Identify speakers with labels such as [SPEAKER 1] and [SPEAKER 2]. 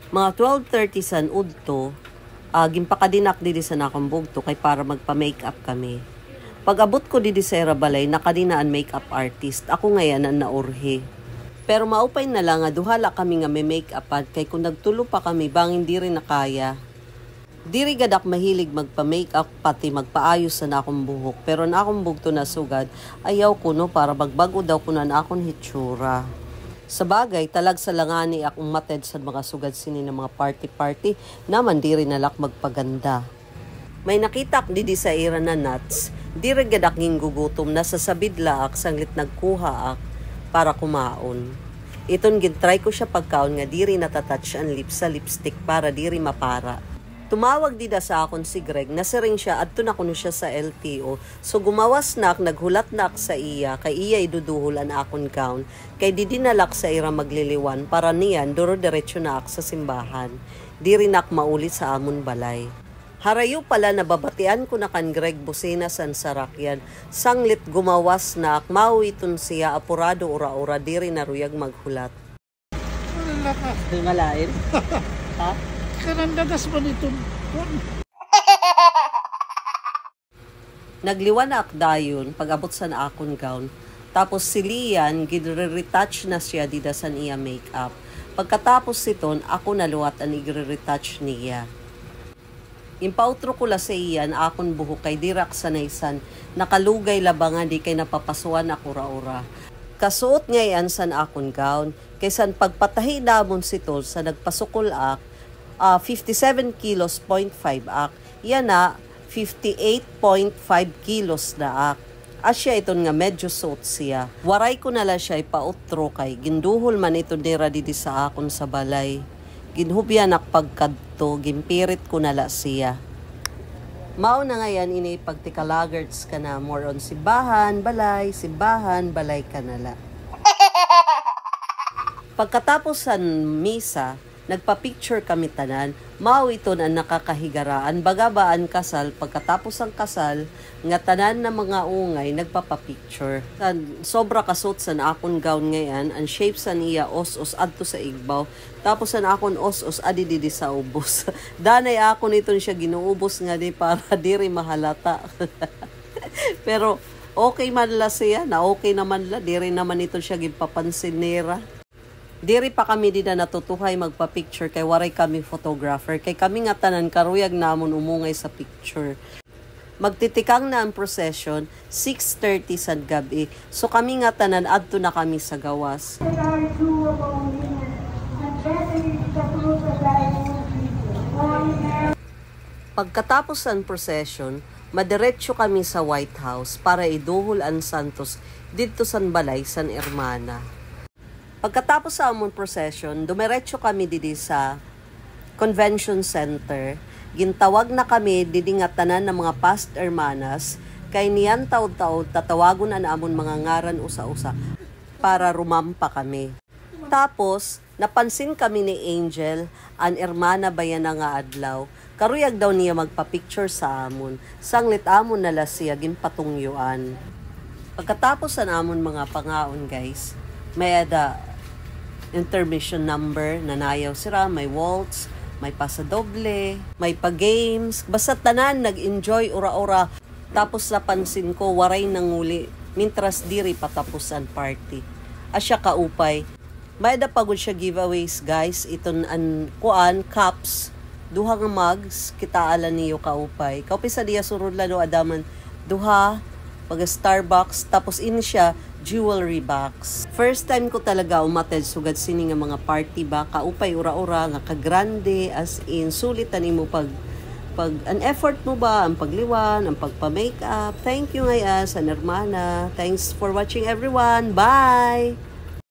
[SPEAKER 1] Mga 12:30 san udto, gimpakadinak didi sa nakong bugto kay para magpa-makeup kami. Pag abot ko didi sa Balay, nakadinaan makeup artist. Ako ngayon ang naurhi. Pero maupay na lang nga duhala kami nga may make-upan kay kung nagtulo pa kami bangin di rin nakaya. Diri gadak mahilig magpa-makeup pati magpaayos sa nakong buhok. Pero na akong bugto na sugad, ayaw ko no para magbago daw ko na akong hitsura. Sa bagay, talag sa langani akong mated sa mga sugad sini ng mga party-party naman di rin nalak magpaganda. May nakitak di sa ira na nuts, di rin gadak nging gugutom na sa sabid laak sanglit nagkuha ak para kumaon. Iton gintry ko siya pagkaon nga di rin natatouch ang lips sa lipstick para di rin mapara. Tumawag dida sa akon si Greg, nasiring siya adto na kuno siya sa LTO. So gumawas nak, naghulat nak sa iya, kay iya iduduhol ang akon gown. Kay di dinalak sa ira magliliwan para niyan duro diretso na ak sa simbahan. Di rin ak maulit sa amon balay. Harayo pala nababatian ko na kan Greg busina san sarakyan. Sanglit gumawas na ak mauiton siya apurado ura-ura di rin naruyag maghulat.
[SPEAKER 2] Wala ka.
[SPEAKER 1] Ngalain? Ha?
[SPEAKER 2] Karandadas ba nito?
[SPEAKER 1] Nagliwan na akdayon pag abot sa akon gown. Tapos si Lian, gidre-retouch na siya dida sa iya makeup. Pagkatapos siton, ako naluwat ang igre-retouch niya. Impautro ko la sa iyan, akon buhok kay dirak sa naisan, nakalugay labangan di kay napapasuan ako ra-ura. Kasuot ngayon san akon gown, kaysan pagpatahi namon sitol sa nagpasukol ak, 57 kilos 0.5 ak. Yan na 58.5 kilos na ak. Asya iton nga medyo suot siya. Waray ko nala siya ipautro kay ginduhol man ito nira didi sa akon sa balay. Ginhubyan ak pagkadto, gimpirit ko nala siya. Mao na ngayon ini pagtikalagards ka na more on simbahan, balay ka nala. Pagkatapos sa misa, nagpa-picture kami tanan, mao ito na nakakahigaraan, bagabaan kasal, pagkatapos ang kasal, nga tanan na mga ungay, nagpapa-picture. Sobra kasot sa akon gown ngayon, ang shape sa niya, os-os, adto sa igbaw, tapos sa akon os-os, adididi sa ubos. Danay akon ito siya ginuubos nga di para di rin mahalata. Pero, okay man la siya, na okay naman la, di rin naman ito siya gipapansin nera. Diri pa kami di na natutuhay magpa-picture kay waray kami photographer. Kay kami nga tanan karuyag namon umungay sa picture. Magtitikang na ang procession, 6:30 sa gabi. So kami nga tanan adto na kami sa gawas. Pagkatapos ang procession, madiretso kami sa White House para iduhol ang Santos dito sa Balay, San Hermana. Pagkatapos sa amon procession, dumiretso kami didi sa convention center. Gintawag na kami didi nga tanan ng mga past hermanas kay niyan taud-taud tatawagon na amon mga ngaran usa-usa para rumampa kami. Tapos, napansin kami ni Angel, an hermana bayan nga adlaw. Karuyag daw niya magpa-picture sa amon. Sanglit amon nala siya ginpatungyuan. Pagkatapos sa amon mga pangaon guys, may intermission number, nanayaw sira, may waltz, may pasadoble, may pa-games, basta tanan nag-enjoy ura-ura. Tapos napansin ko, waray nanguli, mintras diri patapos ang party. Asya kaupay. May pagod siya giveaways guys, iton an kuan, cups, duha nga mugs, kita ala niyo kaupay. Kaupay sa diya surod lalo adaman, duha, pag Starbucks, tapos in siya, jewelry box. First time ko talaga umattend sugad sini nga mga party ba, kaupay ura-ura nga kagrande as in sulit ani mo pag an effort mo ba ang pagliwan, ang pagpa-makeup. Thank you ngaya sa Hermana. Thanks for watching everyone. Bye.